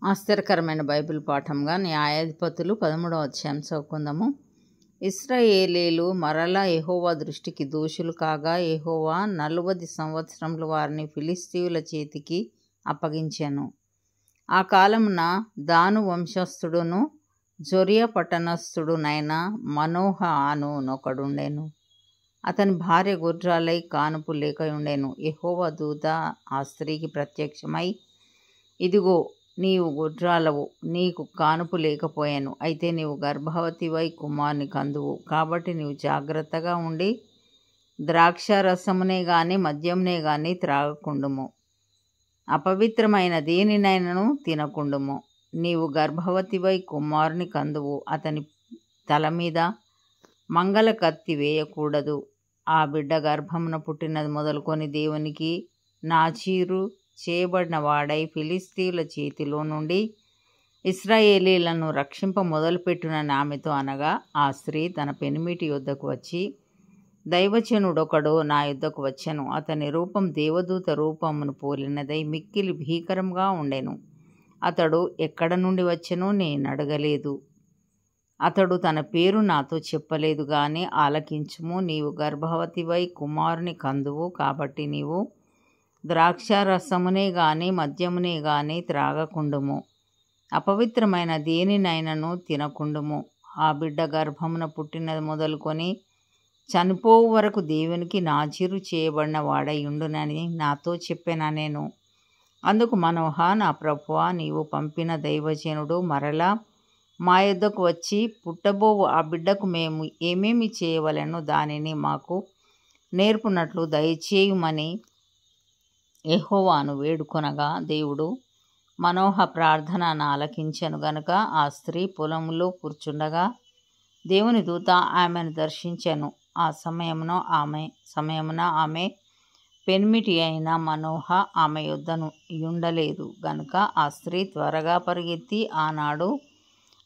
ఆశ్చర్యకరమైన బైబిల్ పాఠంగా న్యాయాధిపతులు 13వ అధ్యాయం చదువుకుందాము. ఇశ్రాయేలీలు మరలా యెహోవా దృష్టికి దోషులు కాగా యెహోవా 40 సంవత్సరములు వారిని ఫిలిష్తీయుల చేతికి అప్పగించెను. ఆ కాలమున దాను వంశస్థుడును జొరియా పట్టణస్థుడునైన మనోహ అను నొకడుండెను. అతని భార్య గొడ్రాలై కానుపు లేకయుండెను. యెహోవా దూత ఆ స్త్రీకి ప్రత్యక్షమై, ఇదిగో, నీవు గొడ్రాలవు, నీకు కానుపు లేకపోయాను. అయితే నీవు గర్భవతివై కుమారుని కందువు. కాబట్టి నీవు జాగ్రత్తగా ఉండి ద్రాక్షారసమునే గాని మద్యమునే గాని త్రాగకుండుము. అపవిత్రమైన దేనినైనను తినకుండుము. నీవు గర్భవతివై కుమారుని కందువు. అతని తల మీద మంగళ కత్తి వేయకూడదు. ఆ బిడ్డ గర్భమున పుట్టినది మొదలుకొని దేవునికి నాజీరు చేయబడిన వాడై ఫిలిష్తీయుల చేతిలో నుండి ఇశ్రాయేలీలను రక్షింప మొదలుపెట్టునని ఆమెతో అనగా, ఆ స్త్రీ తన పెనిమిటి యొద్దకు వచ్చి, దైవజనుడొకడు నా యొద్దకు వచ్చెను. అతని రూపం దేవదూత రూపమును పోలినదై మిక్కిలి భీకరంగా ఉండెను. అతడు ఎక్కడ నుండి వచ్చెనో నేను అడగలేదు. అతడు తన పేరు నాతో చెప్పలేదు గాని, ఆలకించుము, నీవు గర్భవతివై కుమారుని కందువు. కాబట్టి నీవు ద్రాక్షారసమునే గాని మద్యమునే గాని త్రాగకుండుము. అపవిత్రమైన దేనినైనను తినకుండుము. ఆ బిడ్డ గర్భమున పుట్టినది మొదలుకొని చనిపోవు వరకు దేవునికి నాజీరు చేయబడిన వాడై ఉండునని నాతో చెప్పెనా నేను. అందుకు మనోహ, నా ప్రభువా, నీవు పంపిన దైవజనుడు మరలా మా యొద్దకు వచ్చి, పుట్టబోవు ఆ బిడ్డకు మేము ఏమేమి చేయవలెనో దానిని మాకు నేర్పునట్లు దయచేయుమని యెహోవాను వేడుకొనగా, దేవుడు మనోహ ప్రార్థనను ఆలకించెను గనుక ఆ స్త్రీ పొలములో కూర్చుండగా దేవుని దూత ఆమెను దర్శించెను. ఆ సమయమున ఆమె పెనిమిటి అయిన మనోహ ఆమె యొద్దను యుండలేదు గనుక ఆ స్త్రీ త్వరగా పరిగెత్తి, ఆనాడు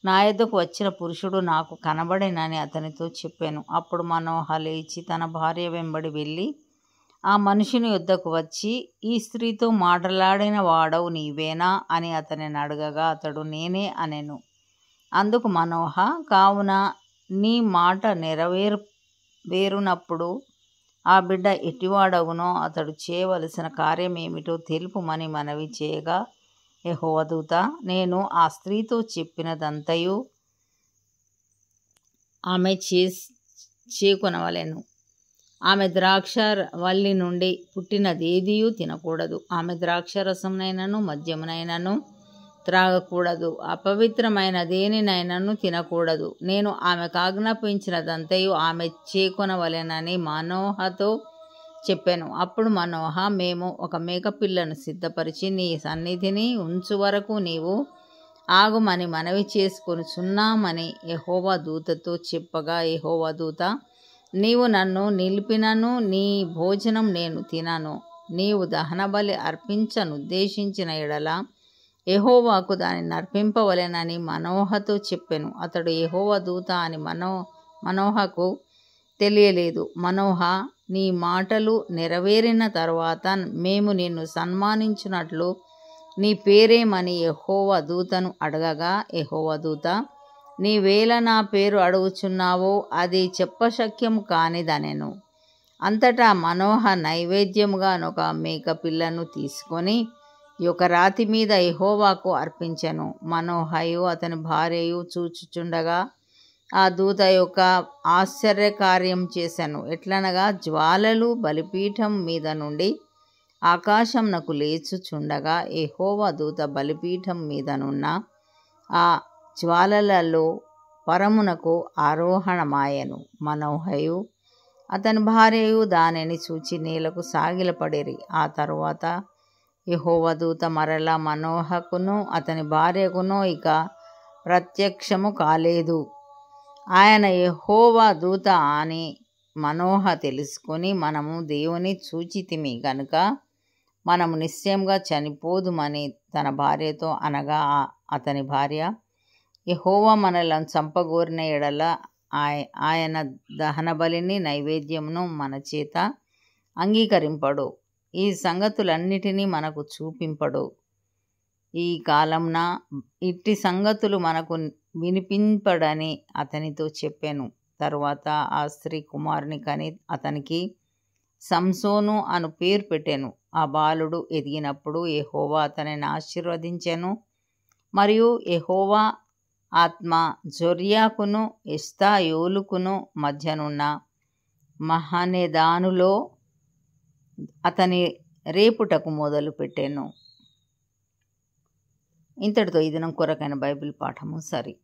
నా యొద్దకు వచ్చిన పురుషుడు నాకు కనబడెనని అతనితో చెప్పాను. అప్పుడు మనోహ లేచి తన భార్య వెంబడి వెళ్ళి ఆ మనుషుని యొద్దకు వచ్చి, ఈ స్త్రీతో మాటలాడిన వాడవు నీవేనా అని అతనిని అడగగా, అతడు నేనే అనెను. అందుకు మనోహ, కావున నీ మాట నెరవేరునప్పుడు ఆ బిడ్డ ఎట్టివాడవునో అతడు చేయవలసిన కార్యమేమిటో తెలుపుమని మనవి చేయగా, యెహోవా దూత, నేను ఆ స్త్రీతో చెప్పినదంతయు ఆమె చేకొనవలెను. ఆమె ద్రాక్ష వల్లి నుండి పుట్టినదేదియూ తినకూడదు. ఆమె ద్రాక్షరసమునైనను మద్యమునైనను త్రాగకూడదు. అపవిత్రమైన దేనినైనను తినకూడదు. నేను ఆమెకు ఆజ్ఞాపించినదంతయు ఆమె చేకొనవలెనని మనోహతో చెప్పాను. అప్పుడు మనోహ, మేము ఒక మేకపిల్లను సిద్ధపరిచి నీ సన్నిధిని ఉంచు వరకు నీవు ఆగుమని మనవి చేసుకొనుచున్నామని యెహోవా దూతతో చెప్పగా, యెహోవా దూత, నీవు నన్ను నిలిపినను నీ భోజనం నేను తినను. నీవు దహనబలి అర్పించనుద్దేశించిన ఎడల యెహోవాకు దానిని అర్పింపవలెనని మనోహతో చెప్పెను. అతడు యెహోవా దూత అని మనోహకు తెలియలేదు. మనోహ, నీ మాటలు నెరవేరిన తరువాత మేము నిన్ను సన్మానించున్నట్లు నీ పేరేమని యెహోవా దూతను అడగగా, యెహోవా దూత, నీవేళ నా పేరు అడుగుచున్నావో అది చెప్పశక్యము కానిదనెను. అంతటా మనోహ నైవేద్యముగా ఒక మేక పిల్లను తీసుకొని ఒక రాతి మీద యెహోవాకు అర్పించెను. మనోహయు అతని భార్యయు చూచుచుండగా ఆ దూత యొక్క ఆశ్చర్యకార్యం చేశాను. ఎట్లనగా, జ్వాలలు బలిపీఠం మీద నుండి ఆకాశమునకు లేచుచుండగా యెహోవా దూత బలిపీఠం మీదనున్న ఆ జ్వాలలలో పరమునకు ఆరోహణమాయెను. మనోహయు అతని భార్యయు దానిని చూచి నేలకు సాగిలపడిరి. ఆ తరువాత యెహోవా దూత మరలా మనోహకును అతని భార్యకును ఇక ప్రత్యక్షము కాలేదు. ఆయన యెహోవా దూత అని మనోహ తెలుసుకొని, మనము దేవుని చూచితిమి గనుక మనము నిశ్చయంగా చనిపోదుమని తన భార్యతో అనగా, అతని భార్య, యెహోవా మనలను చంపగోరిన ఎడల ఆయన దహనబలిని నైవేద్యమును మన చేత అంగీకరింపడు. ఈ సంగతులన్నిటినీ మనకు చూపింపడు. ఈ కాలంన ఇట్టి సంగతులు మనకు వినిపింపడని అతనితో చెప్పాను. తరువాత ఆ స్త్రీ కుమారుని కని అతనికి సంసోను అను పేరు పెట్టాను. ఆ బాలుడు ఎదిగినప్పుడు యెహోవా అతనిని ఆశీర్వదించెను. మరియు యెహోవా ఆత్మ జొర్యాకును ఎష్తాయోలుకును మధ్యనున్న మహనెదానులో అతని రేపుటకు మొదలు పెట్టాను. ఇంతటితో ఈ దినం కొరకైన బైబిల్ పాఠము సరి.